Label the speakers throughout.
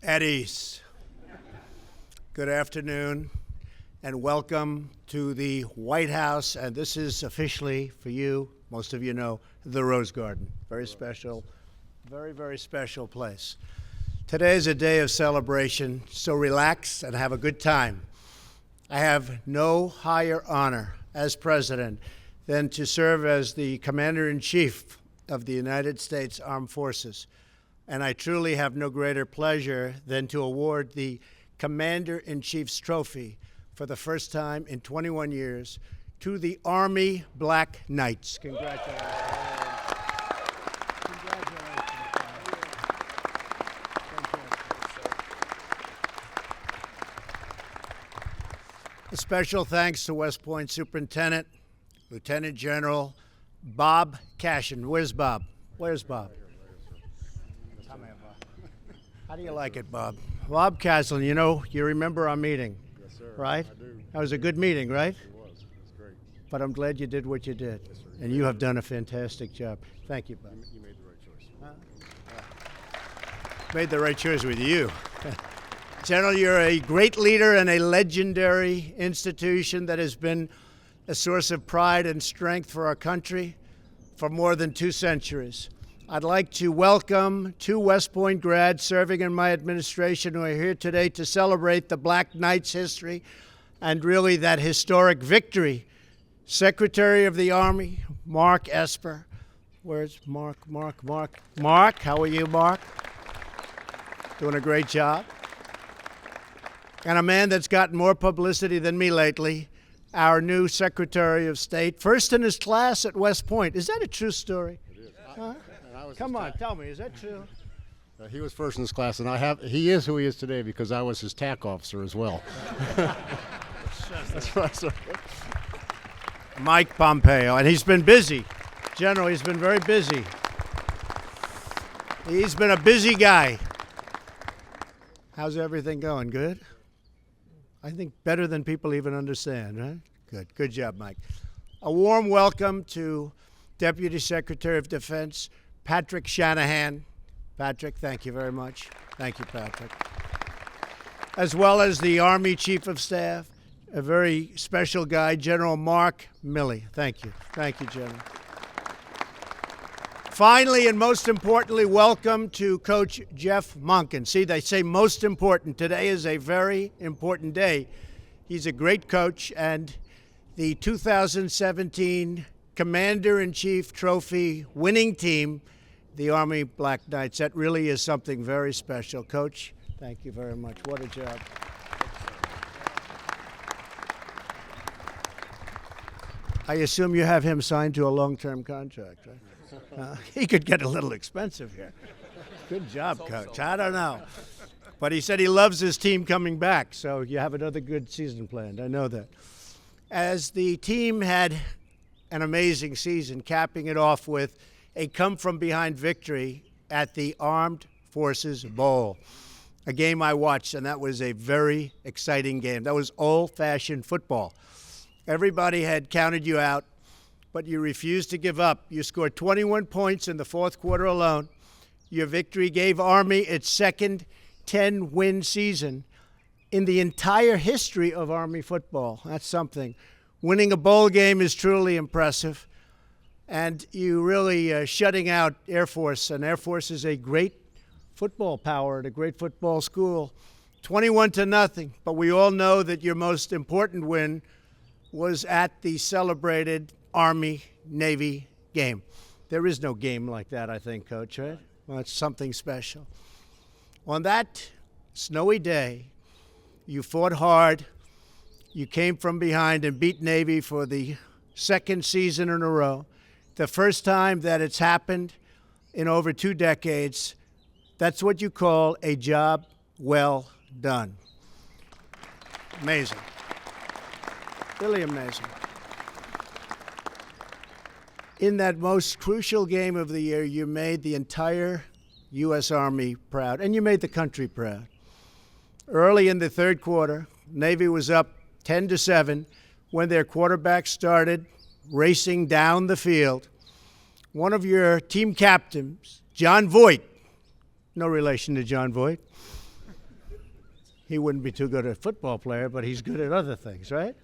Speaker 1: At ease. Good afternoon and welcome to the White House. And this is officially, for you, most of you know, the Rose Garden. Very special, very, very special place. Today is a day of celebration, so relax and have a good time. I have no higher honor as president than to serve as the Commander-in-Chief of the United States Armed Forces. And I truly have no greater pleasure than to award the Commander-in-Chief's Trophy for the first time in 21 years to the Army Black Knights. Congratulations. A special thanks to West Point Superintendent, Lieutenant General Bob Cashin. Where's Bob? Where's Bob? How do you like it, Bob? Bob Caslin, you remember our meeting,
Speaker 2: yes, sir.
Speaker 1: Right?
Speaker 2: I do.
Speaker 1: That was a good meeting, right?
Speaker 2: It was. It was great.
Speaker 1: But I'm glad you did what you did.
Speaker 2: Yes, sir.
Speaker 1: And you have done a fantastic job. Thank you, Bob.
Speaker 2: You made the right choice.
Speaker 1: Made the right choice with you. General, you're a great leader and a legendary institution that has been a source of pride and strength for our country for more than 2 centuries. I'd like to welcome 2 West Point grads serving in my administration who are here today to celebrate the Black Knights' history and really that historic victory. Secretary of the Army, Mark Esper. Where's Mark? Mark, how are you, Mark? Doing a great job. And a man that's gotten more publicity than me lately, our new Secretary of State, first in his class at West Point. Is that a true story?
Speaker 2: It is.
Speaker 1: Huh? Come on, tell me, is that true?
Speaker 2: He was first in his class, and he is who he is today because I was his TAC officer as well. That's right, sir.
Speaker 1: Mike Pompeo, and he's been busy. General, he's been very busy. He's been a busy guy. How's everything going? Good? I think better than people even understand, right? Good job, Mike. A warm welcome to Deputy Secretary of Defense, Patrick Shanahan. Patrick, thank you very much. Thank you, Patrick. As well as the Army Chief of Staff, a very special guy, General Mark Milley. Thank you. Thank you, General. Finally, and most importantly, welcome to Coach Jeff Monken. See, they say most important. Today is a very important day. He's a great coach, and the 2017 Commander-in-Chief Trophy winning team, the Army Black Knights. That really is something very special. Coach, thank you very much. What a job. I assume you have him signed to a long-term contract, right? He could get a little expensive here. Good job, Coach. I don't know. But he said he loves his team coming back, so you have another good season planned. I know that. As the team had an amazing season, capping it off with a come-from-behind victory at the Armed Forces Bowl, a game I watched, and that was a very exciting game. That was old-fashioned football. Everybody had counted you out, but you refused to give up. You scored 21 points in the fourth quarter alone. Your victory gave Army its second 10-win season in the entire history of Army football. That's something. Winning a bowl game is truly impressive. And you really shutting out Air Force. And Air Force is a great football power and a great football school. 21-0. But we all know that your most important win was at the celebrated Army-Navy game. There is no game like that, I think, Coach, right? Well, it's something special. On that snowy day, you fought hard. You came from behind and beat Navy for the second season in a row. The first time that it's happened in over 2 decades. That's what you call a job well done. Amazing. Really amazing. In that most crucial game of the year, you made the entire U.S. Army proud, and you made the country proud. Early in the third quarter, Navy was up 10-7 when their quarterback started racing down the field. One of your team captains, John Voight, no relation to John Voight, He wouldn't be too good a football player, but he's good at other things, right?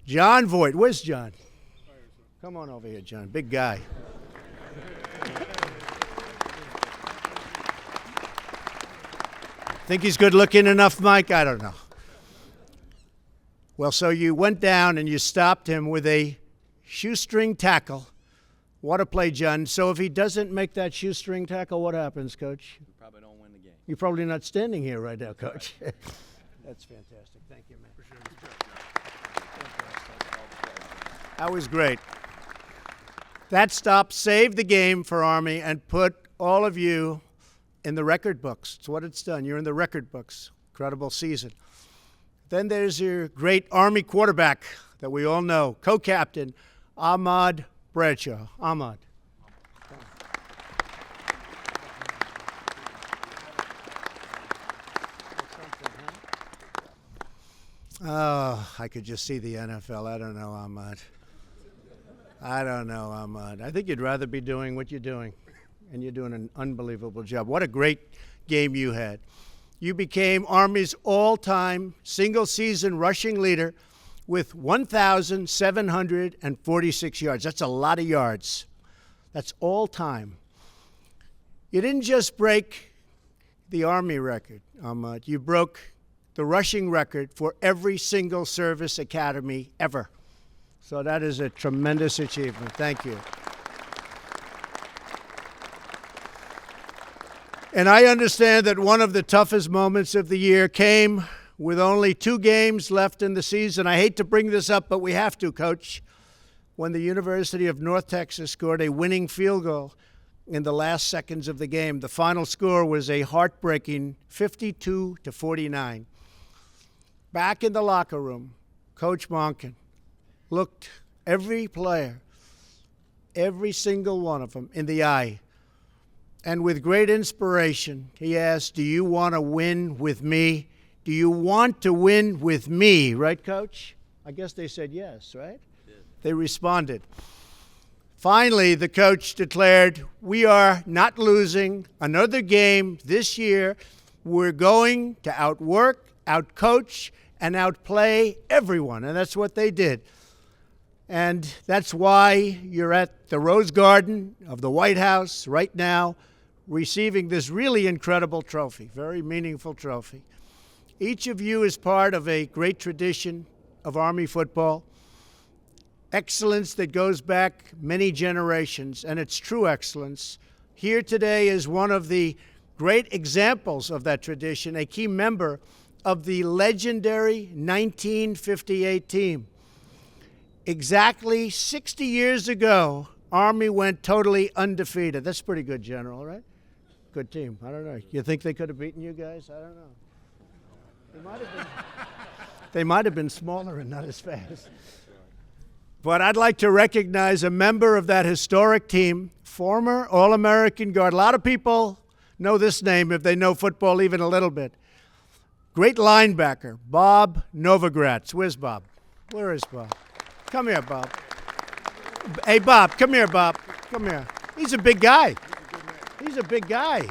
Speaker 1: John Voight. Where's John? Come on over here, John. Big guy. Think he's good looking enough, Mike? I don't know. Well, so you went down and you stopped him with a shoestring tackle. What a play, John. So if he doesn't make that shoestring tackle, what happens, Coach?
Speaker 3: We probably don't win the game.
Speaker 1: You're probably not standing here right now, Coach. That's fantastic. Thank you, man. That was great. That stop saved the game for Army and put all of you in the record books. It's what it's done. You're in the record books. Incredible season. Then there's your great Army quarterback that we all know, co-captain Ahmad Bradshaw. Ahmad. Oh, I could just see the NFL. I don't know, Ahmad. I don't know, Ahmad. I think you'd rather be doing what you're doing, and you're doing an unbelievable job. What a great game you had. You became Army's all-time single-season rushing leader with 1,746 yards. That's a lot of yards. That's all-time. You didn't just break the Army record, Ahmad. You broke the rushing record for every single service academy ever. So that is a tremendous achievement. Thank you. And I understand that one of the toughest moments of the year came with only 2 games left in the season. I hate to bring this up, but we have to, Coach. When the University of North Texas scored a winning field goal in the last seconds of the game, the final score was a heartbreaking 52-49. Back in the locker room, Coach Monken looked every player, every single one of them, in the eye. And with great inspiration, he asked, do you want to win with me? Do you want to win with me? Right, Coach? I guess they said yes, right? They responded. Finally, the coach declared, we are not losing another game this year. We're going to outwork, outcoach, and outplay everyone. And that's what they did. And that's why you're at the Rose Garden of the White House right now, receiving this really incredible trophy, very meaningful trophy. Each of you is part of a great tradition of Army football, excellence that goes back many generations, and it's true excellence. Here today is one of the great examples of that tradition, a key member of the legendary 1958 team. Exactly 60 years ago, Army went totally undefeated. That's pretty good, General, right? Good team. I don't know. You think they could have beaten you guys? I don't know. They might have been smaller and not as fast. But I'd like to recognize a member of that historic team, former All-American guard. A lot of people know this name if they know football even a little bit. Great linebacker, Bob Novogratz. Where's Bob? Where is Bob? Come here, Bob. Hey, Bob, come here, Bob. Come here. He's a big guy. He's a big guy.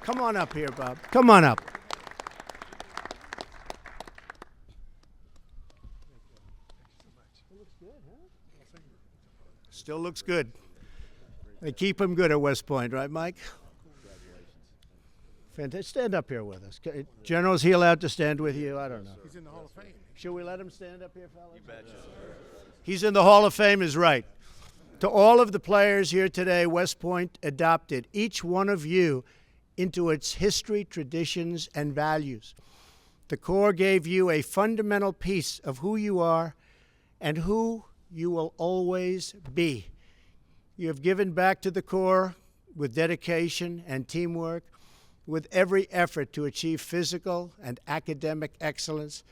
Speaker 1: Come on up here, Bob. Come on up. Still looks good. They keep him good at West Point, right, Mike? Fantastic. Stand up here with us. General, is he allowed to stand with you? I don't know.
Speaker 4: He's in the Hall of Fame.
Speaker 1: Should we let him stand up here, fellas?
Speaker 3: You betcha.
Speaker 1: He's in the Hall of Fame is right. To all of the players here today, West Point adopted each one of you into its history, traditions, and values. The Corps gave you a fundamental piece of who you are and who you will always be. You have given back to the Corps with dedication and teamwork, with every effort to achieve physical and academic excellence,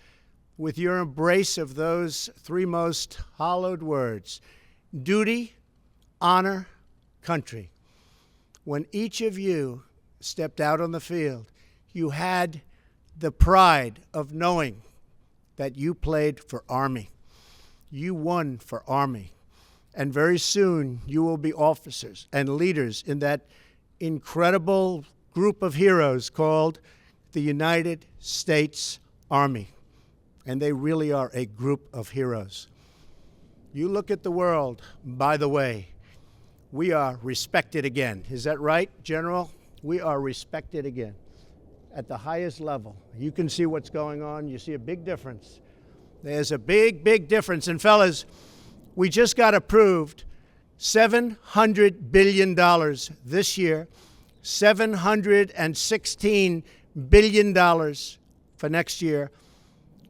Speaker 1: with your embrace of those 3 most hallowed words: duty, honor, country. When each of you stepped out on the field, you had the pride of knowing that you played for Army. You won for Army. And very soon you will be officers and leaders in that incredible group of heroes called the United States Army. And they really are a group of heroes. You look at the world, by the way, we are respected again. Is that right, General? We are respected again at the highest level. You can see what's going on. You see a big difference. There's a big, big difference. And fellas, we just got approved $700 billion this year, $716 billion for next year.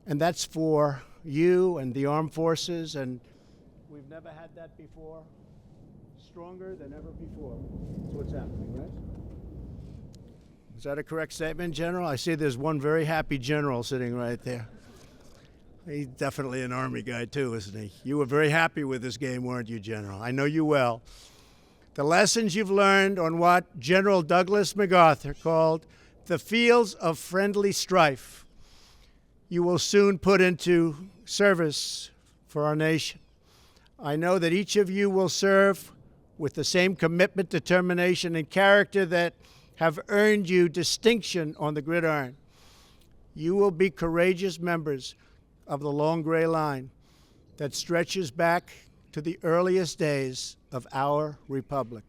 Speaker 1: And that's for you and the armed forces. And we've never had that before. Stronger than ever before. That's what's happening, right? Is that a correct statement, General? I see there's one very happy general sitting right there. He's definitely an Army guy, too, isn't he? You were very happy with this game, weren't you, General? I know you well. The lessons you've learned on what General Douglas MacArthur called the fields of friendly strife, you will soon put into service for our nation. I know that each of you will serve with the same commitment, determination, and character that have earned you distinction on the gridiron. You will be courageous members of the long gray line that stretches back to the earliest days of our republic.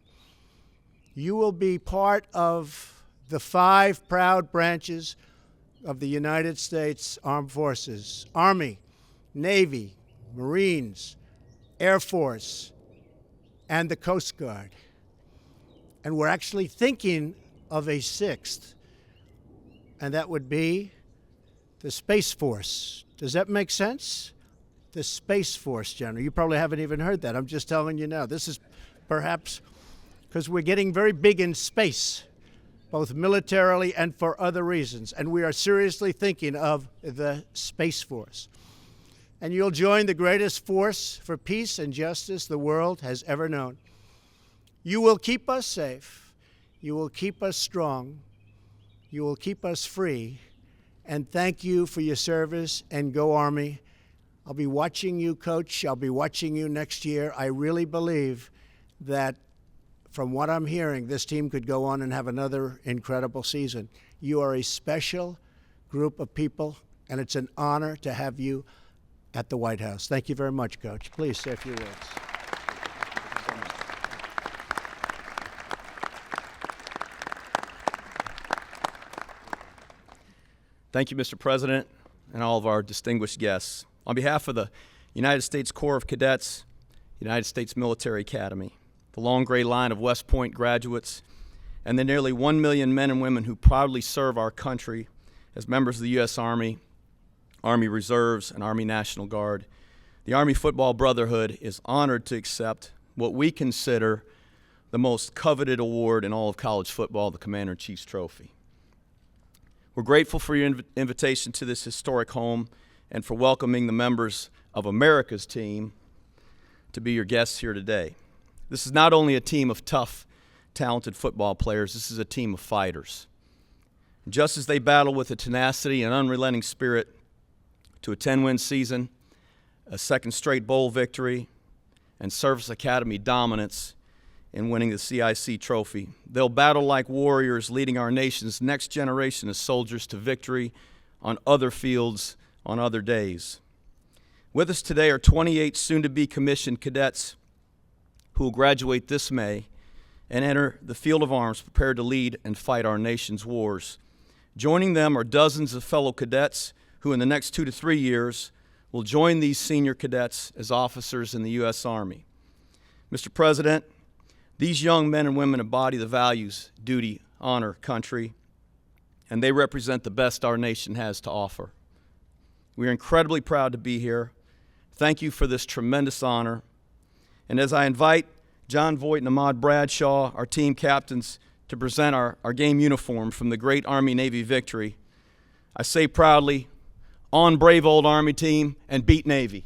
Speaker 1: You will be part of the 5 proud branches of the United States Armed Forces: Army, Navy, Marines, Air Force, and the Coast Guard. And we're actually thinking of a 6th, and that would be the Space Force. Does that make sense? The Space Force, General. You probably haven't even heard that. I'm just telling you now. This is perhaps because we're getting very big in space, both militarily and for other reasons. And we are seriously thinking of the Space Force. And you'll join the greatest force for peace and justice the world has ever known. You will keep us safe. You will keep us strong. You will keep us free. And thank you for your service, and go Army. I'll be watching you, Coach. I'll be watching you next year. I really believe that from what I'm hearing, this team could go on and have another incredible season. You are a special group of people, and it's an honor to have you at the White House. Thank you very much, Coach. Please say a few words.
Speaker 3: Thank you, Mr. President, and all of our distinguished guests. On behalf of the United States Corps of Cadets, United States Military Academy, the long gray line of West Point graduates, and the nearly 1 million men and women who proudly serve our country as members of the U.S. Army, Army Reserves, and Army National Guard, the Army Football Brotherhood is honored to accept what we consider the most coveted award in all of college football, the Commander-in-Chief's Trophy. We're grateful for your invitation to this historic home and for welcoming the members of America's team to be your guests here today. This is not only a team of tough, talented football players, this is a team of fighters. And just as they battle with a tenacity and unrelenting spirit to a 10-win season, a second straight bowl victory, and Service Academy dominance in winning the CIC trophy, they'll battle like warriors, leading our nation's next generation of soldiers to victory on other fields on other days. With us today are 28 soon-to-be commissioned cadets who will graduate this May and enter the field of arms prepared to lead and fight our nation's wars. Joining them are dozens of fellow cadets who in the next 2 to 3 years will join these senior cadets as officers in the U.S. Army. Mr. President, these young men and women embody the values, duty, honor, country, and they represent the best our nation has to offer. We are incredibly proud to be here. Thank you for this tremendous honor. And as I invite John Voight and Ahmad Bradshaw, our team captains, to present our game uniform from the great Army-Navy victory, I say proudly, on brave old Army team, and beat Navy.